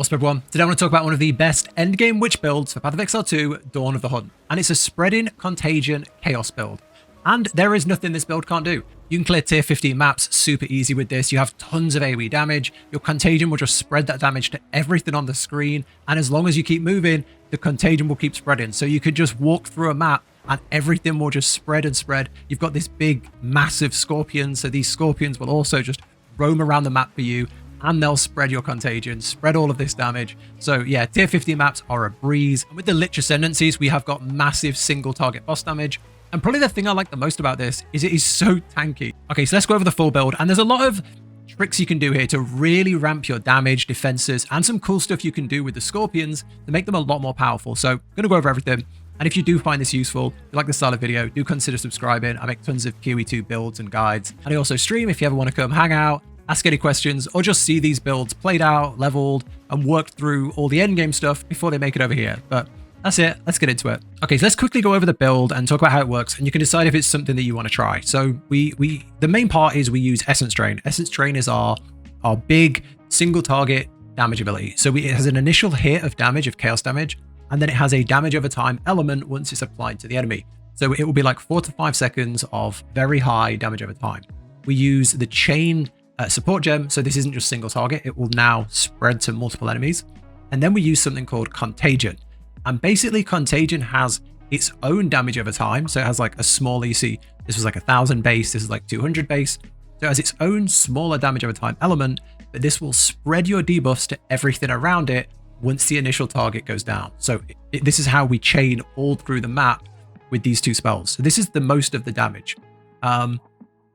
What's up everyone? Today I want to talk about one of the best endgame witch builds for Path of Exile 2, Dawn of the Hunt. And it's a spreading Contagion Chaos build. And there is nothing this build can't do. You can clear tier 15 maps super easy with this. You have tons of AoE damage. Your Contagion will just spread that damage to everything on the screen. And as long as you keep moving, the Contagion will keep spreading. So you could just walk through a map and everything will just spread and spread. You've got this big, massive scorpion. So these scorpions will also just roam around the map for you. And they'll spread your Contagion, spread all of this damage. So yeah, tier 50 maps are a breeze. And with the Lich Ascendancies, we have got massive single target boss damage. And probably the thing I like the most about this is it is so tanky. Okay, so let's go over the full build. And there's a lot of tricks you can do here to really ramp your damage, defenses, and some cool stuff you can do with the Scorpions to make them a lot more powerful. So I'm going to go over everything. And if you do find this useful, if you like this style of video, do consider subscribing. I make tons of PoE2 builds and guides. And I also stream if you ever want to come hang out, ask any questions, or just see these builds played out, leveled, and worked through all the endgame stuff before they make it over here. But that's it. Let's get into it. Okay, so let's quickly go over the build and talk about how it works, and you can decide if it's something that you want to try. So the main part is we use Essence Drain. Essence Drain is our big single target damage ability. So it has an initial hit of damage, of chaos damage, and then it has a damage over time element once it's applied to the enemy. So it will be like 4 to 5 seconds of very high damage over time. We use the chain support gem, so this isn't just single target, it will now spread to multiple enemies. And then we use something called Contagion, and basically Contagion has its own damage over time. So it has like a smaller, you see this was like 1,000 base, this is like 200 base, so it has its own smaller damage over time element, but this will spread your debuffs to everything around it once the initial target goes down. So this is how we chain all through the map with these two spells. So this is the most of the damage. So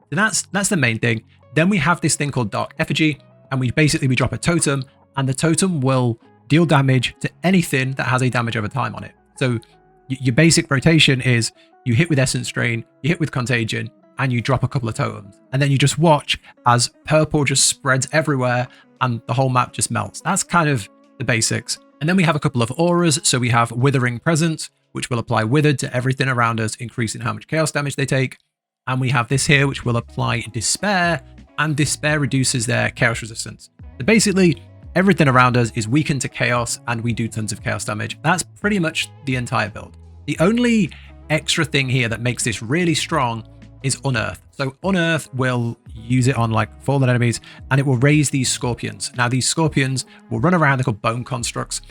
that's the main thing. Then we have this thing called Dark Effigy, and we drop a totem, and the totem will deal damage to anything that has a damage over time on it. So your basic rotation is you hit with Essence Drain, you hit with Contagion, and you drop a couple of totems. And then you just watch as purple just spreads everywhere and the whole map just melts. That's kind of the basics. And then we have a couple of auras. So we have Withering Presence, which will apply Withered to everything around us, increasing how much chaos damage they take. And we have this here, which will apply Despair, and Despair reduces their chaos resistance. So basically, everything around us is weakened to chaos, and we do tons of chaos damage. That's pretty much the entire build. The only extra thing here that makes this really strong is Unearth. So Unearth will use it on like fallen enemies, and it will raise these scorpions. Now these scorpions will run around, they're called bone constructs.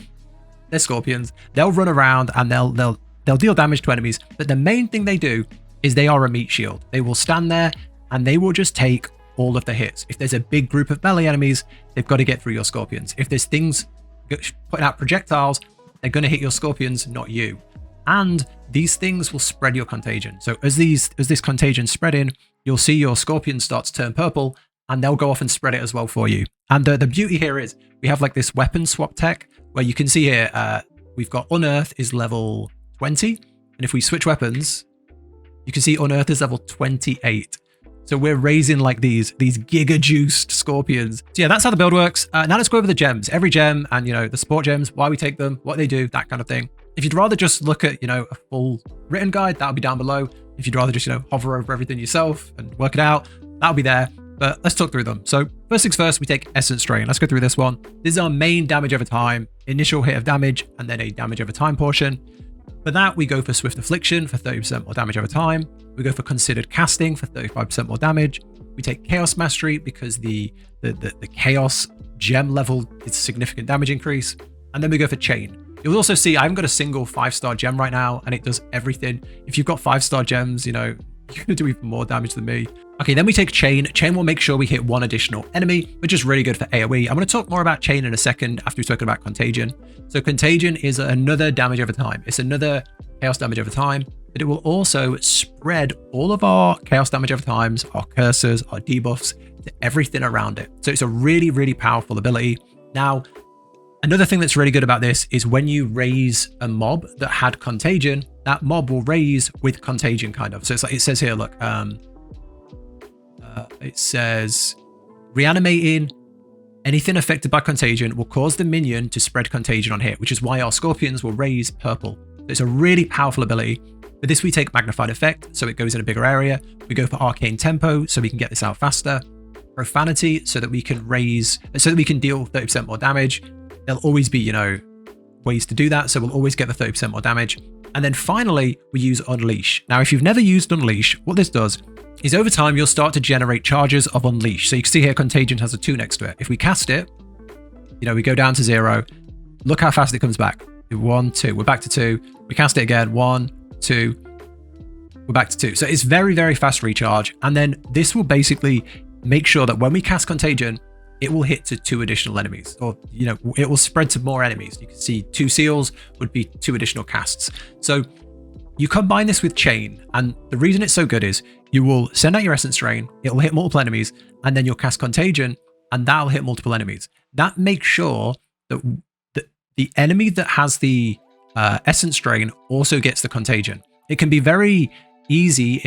They're scorpions. They'll run around and they'll deal damage to enemies, but the main thing they do is they are a meat shield. They will stand there and they will just take all of the hits. If there's a big group of melee enemies, they've got to get through your scorpions. If there's things putting out projectiles, they're going to hit your scorpions, not you. And these things will spread your Contagion. So as this Contagion spreading, you'll see your scorpion start to turn purple, and they'll go off and spread it as well for you. And the beauty here is we have like this weapon swap tech where you can see here, we've got Unearth is level 20. And if we switch weapons, you can see Unearth is level 28. So we're raising like these giga juiced scorpions. So yeah, that's how the build works. Now let's go over the gems. Every gem and, the support gems, why we take them, what they do, that kind of thing. If you'd rather just look at, a full written guide, that'll be down below. If you'd rather just, hover over everything yourself and work it out, that'll be there. But let's talk through them. So first things first, we take Essence Drain. Let's go through this one. This is our main damage over time, initial hit of damage, and then a damage over time portion. For that, we go for Swift Affliction for 30% more damage over time. We go for Considered Casting for 35% more damage. We take Chaos Mastery because the Chaos gem level is significant damage increase. And then we go for Chain. You'll also see I haven't got a single 5-star gem right now, and it does everything. If you've got 5-star gems, you're going to do even more damage than me. Okay, then we take Chain. Chain will make sure we hit one additional enemy, which is really good for AoE. I'm going to talk more about Chain in a second after we've spoken about Contagion. So Contagion is another damage over time. It's another chaos damage over time, but it will also spread all of our chaos damage over times, our curses, our debuffs to everything around it. So it's a really, really powerful ability. Now, another thing that's really good about this is when you raise a mob that had Contagion, that mob will raise with Contagion kind of. So it's like, it says here, look, it says reanimating anything affected by Contagion will cause the minion to spread Contagion on hit, which is why our scorpions will raise purple. So it's a really powerful ability. For this, we take Magnified Effect, so it goes in a bigger area. We go for Arcane Tempo, so we can get this out faster. Profanity, so that we can deal 30% more damage. there'll always be, you know, ways to do that. So we'll always get the 30% more damage. And then finally, we use Unleash. Now, if you've never used Unleash, what this does is over time, you'll start to generate charges of Unleash. So you can see here, Contagion has a 2 next to it. If we cast it, you know, we go down to 0. Look how fast it comes back. 1, 2. We're back to 2. We cast it again. 1, 2. We're back to 2. So it's very, very fast recharge. And then this will basically make sure that when we cast Contagion, it will hit to 2 additional enemies, or, you know, it will spread to more enemies. You can see 2 seals would be 2 additional casts. So you combine this with Chain, and the reason it's so good is you will send out your Essence Drain, it will hit multiple enemies, and then you'll cast Contagion, and that'll hit multiple enemies. That makes sure that the enemy that has the Essence Drain also gets the Contagion. It can be very easy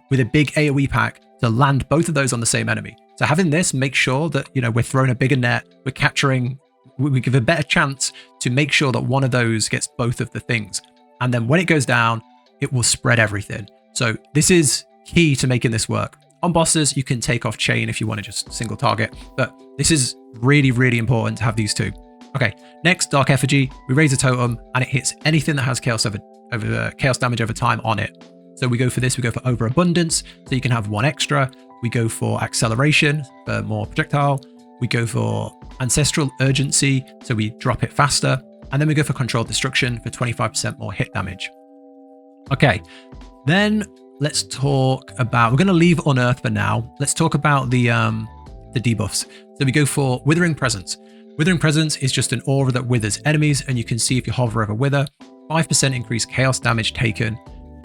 with a big AoE pack to land both of those on the same enemy. So having this makes sure that, you know, we're throwing a bigger net, we're capturing, we give a better chance to make sure that one of those gets both of the things. And then when it goes down, it will spread everything. So this is key to making this work. On bosses, you can take off Chain if you want to just single target, but this is really, really important to have these 2. Okay, next, Dark Effigy. We raise a totem and it hits anything that has chaos chaos damage over time on it. So we go for this, we go for Overabundance, so you can have 1 extra. We go for Acceleration for more projectile. We go for Ancestral Urgency, so we drop it faster. And then we go for Controlled Destruction for 25% more hit damage. Okay, then let's talk about, we're going to leave Unearth for now. Let's talk about the debuffs. So we go for Withering Presence. Withering Presence is just an aura that withers enemies, and you can see if you hover over Wither, 5% increased chaos damage taken,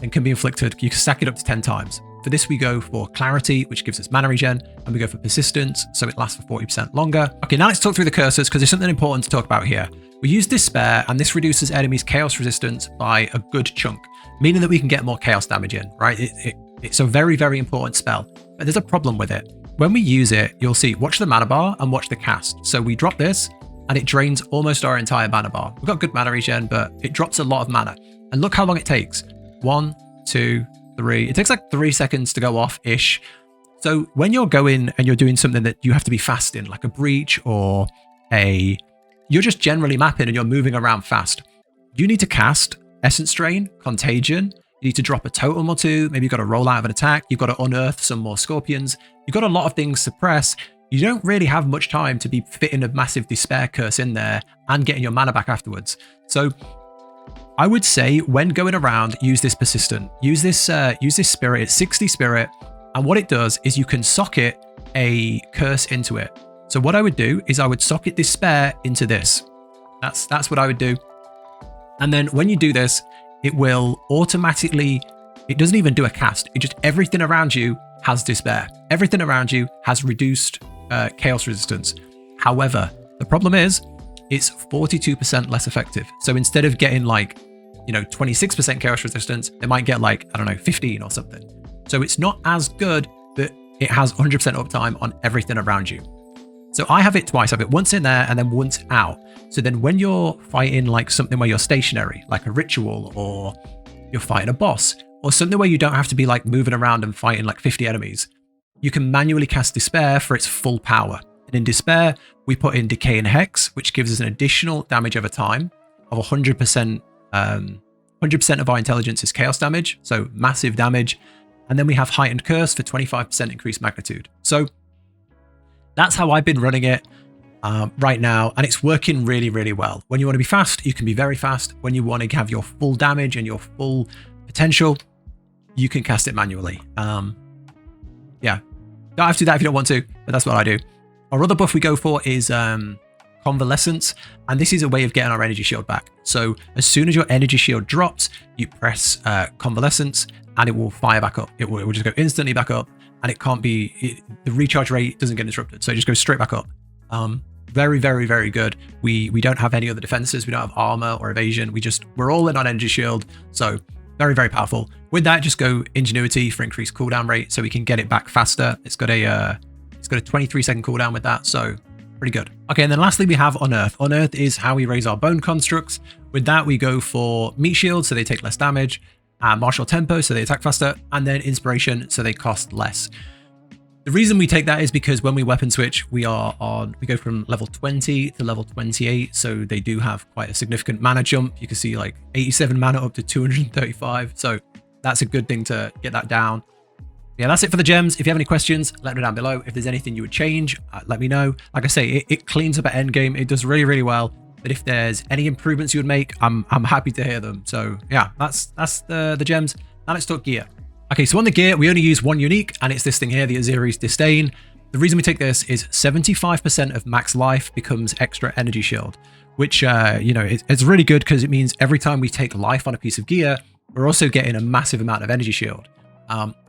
and can be inflicted. You can stack it up to 10 times. For this, we go for Clarity, which gives us mana regen, and we go for Persistence, so it lasts for 40% longer. Okay, now let's talk through the cursors, because there's something important to talk about here. We use Despair, and this reduces enemies' chaos resistance by a good chunk, meaning that we can get more chaos damage in, right? It's a very, very important spell, but there's a problem with it. When we use it, you'll see, watch the mana bar and watch the cast. So we drop this, and it drains almost our entire mana bar. We've got good mana regen, but it drops a lot of mana. And look how long it takes. 1, 2, 3. It takes like 3 seconds to go off-ish. So when you're going and you're doing something that you have to be fast in, like a breach or you're just generally mapping and you're moving around fast, you need to cast Essence Drain, Contagion. You need to drop a totem or 2. Maybe you've got to roll out of an attack. You've got to unearth some more scorpions. You've got a lot of things to press. You don't really have much time to be fitting a massive Despair curse in there and getting your mana back afterwards. So I would say when going around, use this Persistent. Use this Spirit. It's 60 Spirit. And what it does is you can socket a curse into it. So what I would do is I would socket Despair into this. That's what I would do. And then when you do this, it will automatically, it doesn't even do a cast. It just, everything around you has Despair. Everything around you has reduced chaos resistance. However, the problem is it's 42% less effective. So instead of getting like, 26% chaos resistance, they might get like, I don't know, 15 or something. So it's not as good, but it has 100% uptime on everything around you. So I have it twice. I have it once in there and then once out. So then when you're fighting like something where you're stationary, like a ritual, or you're fighting a boss, or something where you don't have to be like moving around and fighting like 50 enemies, you can manually cast Despair for its full power. And in Despair, we put in Decay and Hex, which gives us an additional damage over time of 100%. 100% of our intelligence is chaos damage, so massive damage. And then we have Heightened Curse for 25% increased magnitude. So that's how I've been running it right now, and it's working really, really well. When you want to be fast, you can be very fast. When you want to have your full damage and your full potential, you can cast it manually. Yeah, don't have to do that if you don't want to, but that's what I do. Our other buff we go for is Convalescence, and this is a way of getting our energy shield back. So as soon as your energy shield drops, you press Convalescence, and it will fire back up. It will just go instantly back up, and it can't be, the recharge rate doesn't get disrupted, so it just goes straight back up. Very, very, very good. We don't have any other defenses. We don't have armor or evasion. We're all in on energy shield, so very, very powerful. With that, just go Ingenuity for increased cooldown rate, so we can get it back faster. It's got a 23-second cooldown with that, so pretty good. Okay, and then lastly we have Unearth. Unearth is how we raise our bone constructs. With that, we go for Meat Shield, so they take less damage, Martial Tempo, so they attack faster, and then Inspiration, so they cost less. The reason we take that is because when we weapon switch, we go from level 20 to level 28. So they do have quite a significant mana jump. You can see like 87 mana up to 235. So that's a good thing to get that down. Yeah, that's it for the gems. If you have any questions, let me know down below. If there's anything you would change, let me know. Like I say, it cleans up at endgame. It does really, really well. But if there's any improvements you would make, I'm happy to hear them. So yeah, that's the gems. Now let's talk gear. Okay, so on the gear, we only use one unique, and it's this thing here, the Aziri's Disdain. The reason we take this is 75% of max life becomes extra energy shield, which, you know, it's really good because it means every time we take life on a piece of gear, we're also getting a massive amount of energy shield.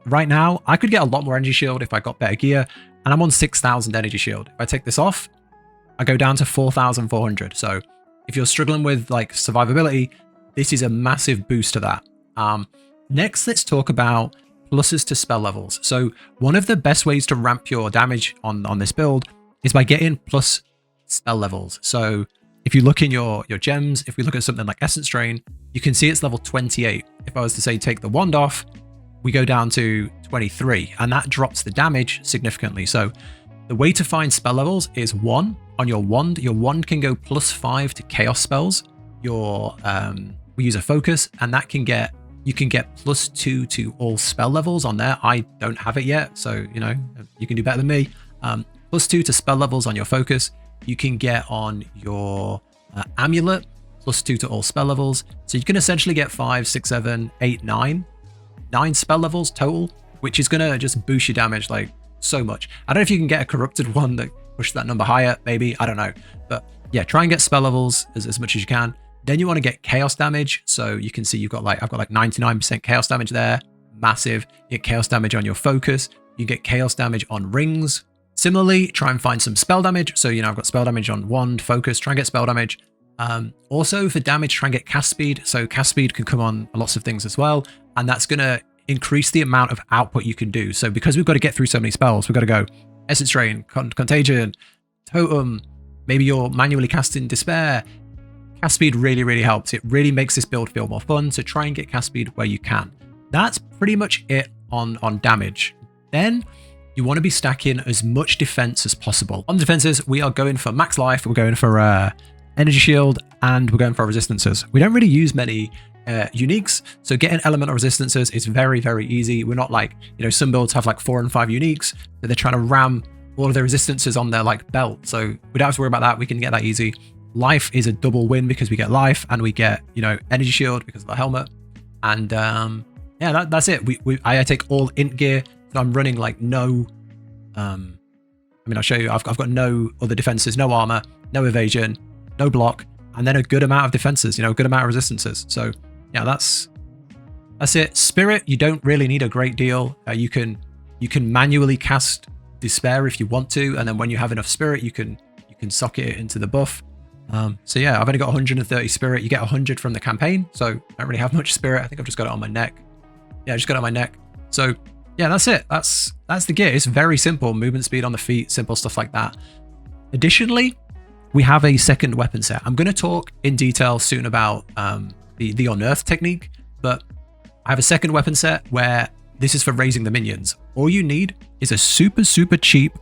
Right now, I could get a lot more energy shield if I got better gear, and I'm on 6,000 energy shield. If I take this off, I go down to 4,400. So if you're struggling with like survivability, this is a massive boost to that. Next, let's talk about pluses to spell levels. So one of the best ways to ramp your damage on this build is by getting plus spell levels. So if you look in your gems, if we look at something like Essence Drain, you can see it's level 28. If I was to say take the wand off, we go down to 23, and that drops the damage significantly. So the way to find spell levels is 1 on your wand. Your wand can go +5 to chaos spells. We use a focus, and that you can get +2 to all spell levels on there. I don't have it yet, so you know, you can do better than me. +2 to spell levels on your focus. You can get on your amulet, +2 to all spell levels. So you can essentially get 5, 6, 7, 8, 9 spell levels total, which is gonna just boost your damage like so much. I don't know if you can get a corrupted one that push that number higher, maybe, I don't know. But yeah, try and get spell levels as much as you can. Then you want to get chaos damage. So you can see I've got like 99% chaos damage there, massive. You get chaos damage on your focus. You get chaos damage on rings. Similarly, try and find some spell damage. So, you know, I've got spell damage on wand, focus, try and get spell damage. Also for damage, try and get cast speed. So cast speed can come on lots of things as well. And that's going to increase the amount of output you can do. So because we've got to get through so many spells, we've got to go Essence Drain, Contagion, Totem, maybe you're manually casting Despair. Cast speed really, really helps. It really makes this build feel more fun. So try and get cast speed where you can. That's pretty much it on damage. Then you want to be stacking as much defense as possible. On defenses, we are going for max life, we're going for energy shield, and we're going for resistances. We don't really use many uniques, so getting elemental resistances is very, very easy. We're not like, you know, some builds have like 4 and 5 uniques, but they're trying to ram all of their resistances on their like belt. So we don't have to worry about that. We can get that easy. Life is a double win because we get life and we get, you know, energy shield because of the helmet. And yeah, that's it. I take all int gear, so I'm running like no, I mean, I'll show you. I've got no other defenses, no armor, no evasion, no block, and then a good amount of defenses, you know, a good amount of resistances. So yeah, that's it. Spirit, you don't really need a great deal. You can manually cast Despair if you want to, and then when you have enough spirit, you can socket it into the buff. So yeah, I've only got 130 spirit. You get 100 from the campaign, so I don't really have much spirit. I think I've just got it on my neck. Yeah, I just got it on my neck. So yeah, that's it. That's the gear. It's very simple. Movement speed on the feet, simple stuff like that. Additionally, we have a second weapon set. I'm going to talk in detail soon about the Unearth technique, but I have a second weapon set where this is for raising the minions. All you need is a super, super cheap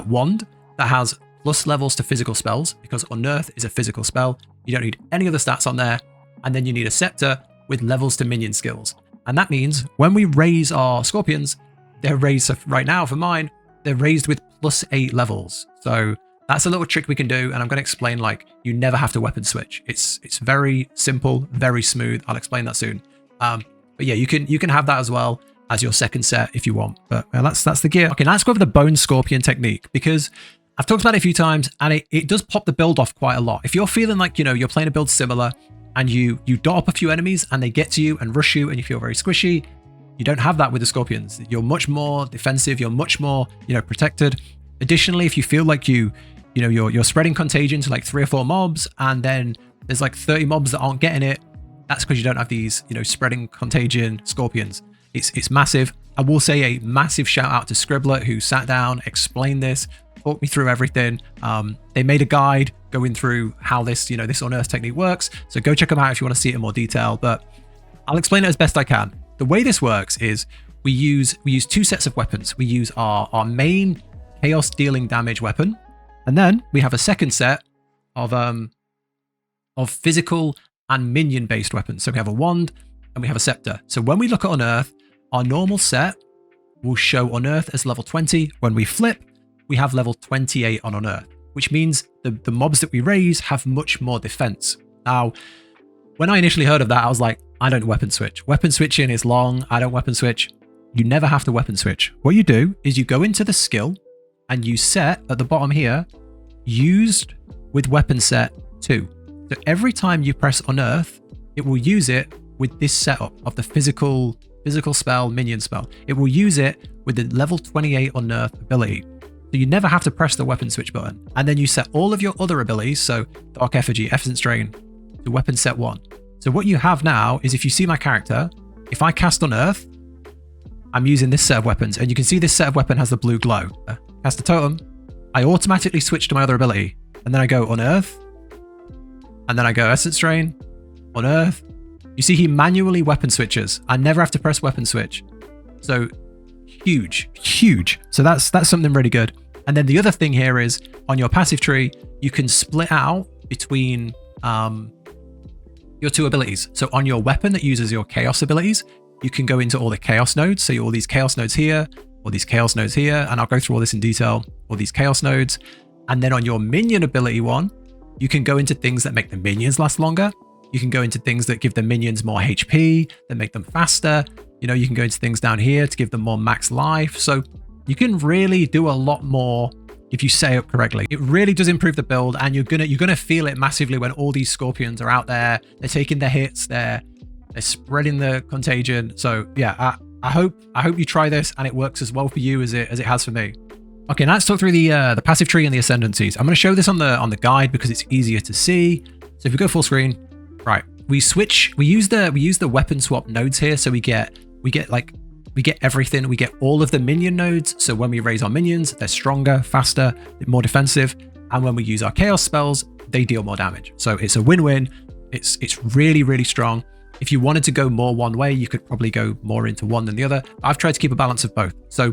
wand that has plus levels to physical spells, because Unearth is a physical spell. You don't need any other stats on there. And then you need a scepter with levels to minion skills. And that means when we raise our scorpions, they're raised, so right now for mine, they're raised with +8 levels. So that's a little trick we can do. And I'm going to explain, like, you never have to weapon switch. It's very simple, very smooth. I'll explain that soon. But yeah, you can have that as well as your second set if you want. But that's the gear. Okay, now let's go over the Bone Scorpion technique, because I've talked about it a few times, and it does pop the build off quite a lot. If you're feeling like, you know, you're playing a build similar and you dot up a few enemies and they get to you and rush you and you feel very squishy, you don't have that with the Scorpions. You're much more defensive. You're much more, you know, protected. Additionally, if you feel like you're spreading contagion to like 3 or 4 mobs, and then there's like 30 mobs that aren't getting it, that's because you don't have these, you know, spreading contagion Scorpions. It's massive. I will say a massive shout out to Scribbler, who sat down, explained this, talked me through everything. They made a guide going through how this Unearth technique works. So go check them out if you want to see it in more detail, but I'll explain it as best I can. The way this works is we use two sets of weapons. We use our main chaos dealing damage weapon, and then we have a second set of physical and minion based weapons. So we have a wand and we have a scepter. So when we look at Unearth, our normal set will show Unearth as level 20. When we flip, we have level 28 on Unearth, which means the mobs that we raise have much more defense. Now, when I initially heard of that, I was like, I don't weapon switch. Weapon switching is long. I don't weapon switch. You never have to weapon switch. What you do is you go into the skill and you set at the bottom here, used with weapon set 2. So every time you press Unearth, it will use it with this setup of the physical spell, minion spell. It will use it with the level 28 Unearth ability. So you never have to press the weapon switch button. And then you set all of your other abilities, so Dark Effigy, Essence Drain, to weapon set 1. So what you have now is, if you see my character, if I cast Unearth, I'm using this set of weapons, and you can see this set of weapon has the blue glow. Cast a totem, I automatically switch to my other ability, and then I go Unearth, and then I go Essence Drain, Unearth. You see he manually weapon switches. I never have to press weapon switch. So huge. So that's something really good. And then the other thing here is, on your passive tree, you can split out between your two abilities. So on your weapon that uses your chaos abilities, you can go into all the chaos nodes. So all these chaos nodes here, all these chaos nodes here, and I'll go through all this in detail, all these chaos nodes. And then on your minion ability one, you can go into things that make the minions last longer. You can go into things that give the minions more HP, that make them faster. You know, you can go into things down here to give them more max life. So you can really do a lot more if you set it up correctly. It really does improve the build, and you're gonna feel it massively when all these scorpions are out there. They're taking their hits, they're spreading the contagion. So yeah, I hope you try this and it works as well for you as it has for me. Okay, now let's talk through the passive tree and the ascendancies. I'm going to show this on the guide because it's easier to see. So if we go full screen, right, we use the weapon swap nodes here. So we get everything. We get all of the minion nodes. So when we raise our minions, they're stronger, faster, more defensive. And when we use our chaos spells, they deal more damage. So it's a win-win. It's really, really strong. If you wanted to go more one way, you could probably go more into one than the other. I've tried to keep a balance of both. So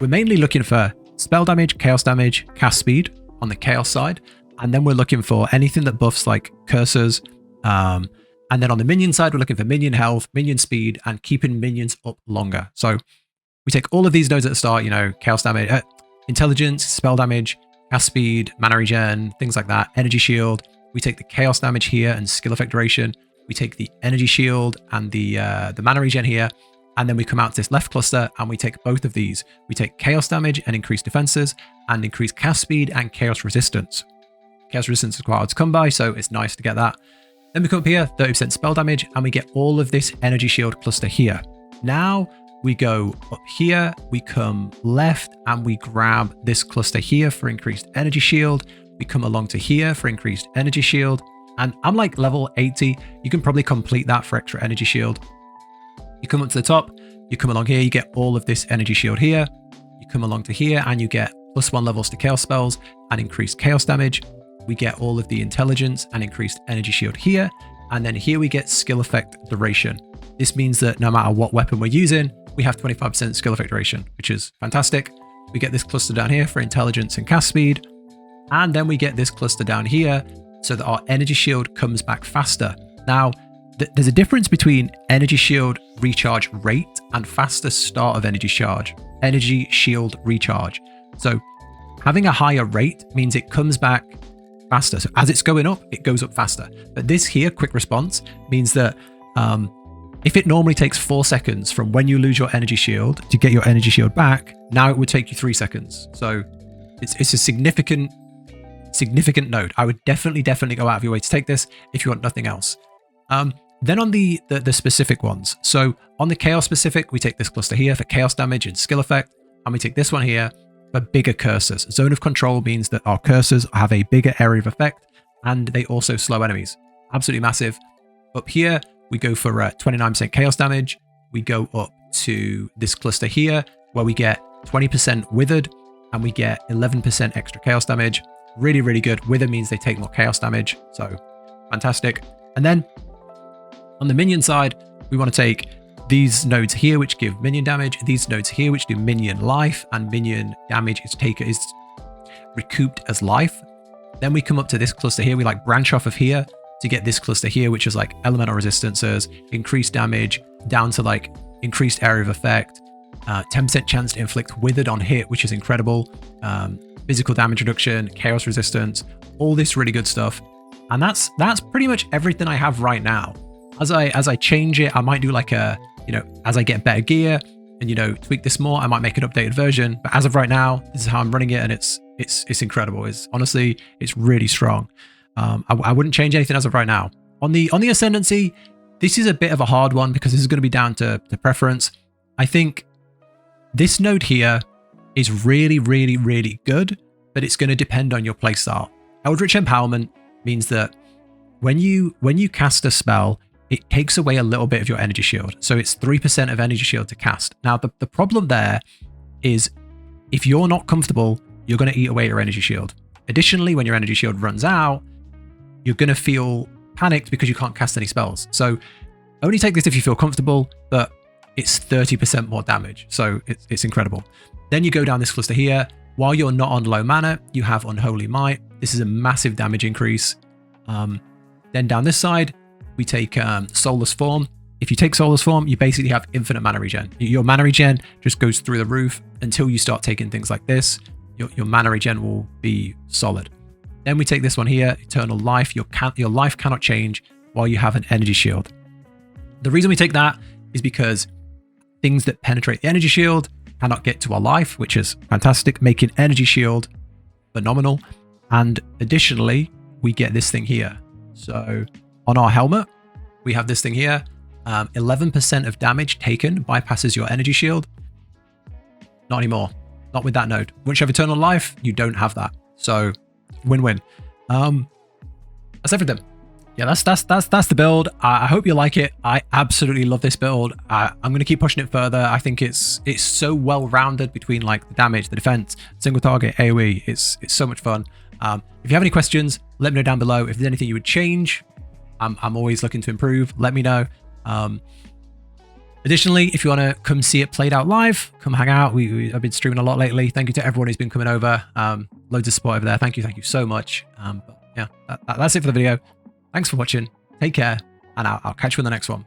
we're mainly looking for spell damage, chaos damage, cast speed on the chaos side. And then we're looking for anything that buffs like cursors. And then on the minion side, we're looking for minion health, minion speed, and keeping minions up longer. So we take all of these nodes at the start, you know, chaos damage, intelligence, spell damage, cast speed, mana regen, things like that, energy shield. We take the chaos damage here and skill effect duration. We take the energy shield and the mana regen here, and then we come out to this left cluster and we take both of these. We take chaos damage and increased defenses, and increased cast speed and chaos resistance. Chaos resistance is quite hard to come by, so it's nice to get that. Then we come up here, 30% spell damage, and we get all of this energy shield cluster here. Now we go up here, we come left, and we grab this cluster here for increased energy shield. We come along to here for increased energy shield. And I'm like level 80. You can probably complete that for extra energy shield. You come up to the top, you come along here, you get all of this energy shield here. You come along to here and you get +1 levels to chaos spells and increased chaos damage. We get all of the intelligence and increased energy shield here. And then here we get skill effect duration. This means that no matter what weapon we're using, we have 25% skill effect duration, which is fantastic. We get this cluster down here for intelligence and cast speed. And then we get this cluster down here so that our energy shield comes back faster. Now, there's a difference between energy shield recharge rate and faster start of energy shield recharge. So having a higher rate means it comes back faster. So as it's going up, it goes up faster. But this here, quick response, means that if it normally takes 4 seconds from when you lose your energy shield to get your energy shield back, now it would take you 3 seconds. So it's a significant node. I would definitely go out of your way to take this if you want nothing else. Then on the specific ones. So on the chaos specific, we take this cluster here for chaos damage and skill effect, and we take this one here for bigger cursors. Zone of control means that our cursors have a bigger area of effect, and they also slow enemies. Absolutely massive. Up here, we go for 29% chaos damage. We go up to this cluster here where we get 20% withered, and we get 11% extra chaos damage. Really, really good. Wither means they take more chaos damage, so fantastic. And then on the minion side, we want to take these nodes here which give minion damage, these nodes here which do minion life, and minion damage is recouped as life. Then we come up to this cluster here. We like branch off of here to get this cluster here, which is like elemental resistances, increased damage down to like increased area of effect, 10% chance to inflict withered on hit, which is incredible, physical damage reduction, chaos resistance, all this really good stuff. And that's pretty much everything I have right now. As I change it, I might do like a, as I get better gear and, tweak this more, I might make an updated version. But as of right now, this is how I'm running it. And it's incredible. Honestly, it's really strong. I wouldn't change anything as of right now. On the Ascendancy, this is a bit of a hard one because this is going to be down to preference. I think this node here is really, really, really good, but it's going to depend on your playstyle. Eldritch Empowerment means that when you cast a spell, it takes away a little bit of your energy shield. So it's 3% of energy shield to cast. Now, the problem there is if you're not comfortable, you're going to eat away your energy shield. Additionally, when your energy shield runs out, you're going to feel panicked because you can't cast any spells. So only take this if you feel comfortable, but it's 30% more damage. So it's incredible. Then you go down this cluster here. While you're not on low mana, you have Unholy Might. This is a massive damage increase. Then down this side, we take Soulless Form. If you take Soulless Form, you basically have infinite mana regen. Your mana regen just goes through the roof until you start taking things like this. Your mana regen will be solid. Then we take this one here, Eternal Life. Your life cannot change while you have an energy shield. The reason we take that is because things that penetrate the energy shield cannot get to our life, which is fantastic, making energy shield phenomenal. And additionally, we get this thing here. So on our helmet, we have this thing here. 11% of damage taken bypasses your energy shield. Not anymore. Not with that node. Once you have Eternal Life, you don't have that. So win-win. That's everything. Yeah, that's the build. I hope you like it. I absolutely love this build. I'm going to keep pushing it further. I think it's so well-rounded between like the damage, the defense, single target, AoE. It's so much fun. If you have any questions, let me know down below. If there's anything you would change, I'm always looking to improve. Let me know. Additionally, if you want to come see it played out live, come hang out. I've been streaming a lot lately. Thank you to everyone who's been coming over. Loads of support over there. Thank you so much. But yeah, that's it for the video. Thanks for watching. Take care, and I'll catch you in the next one.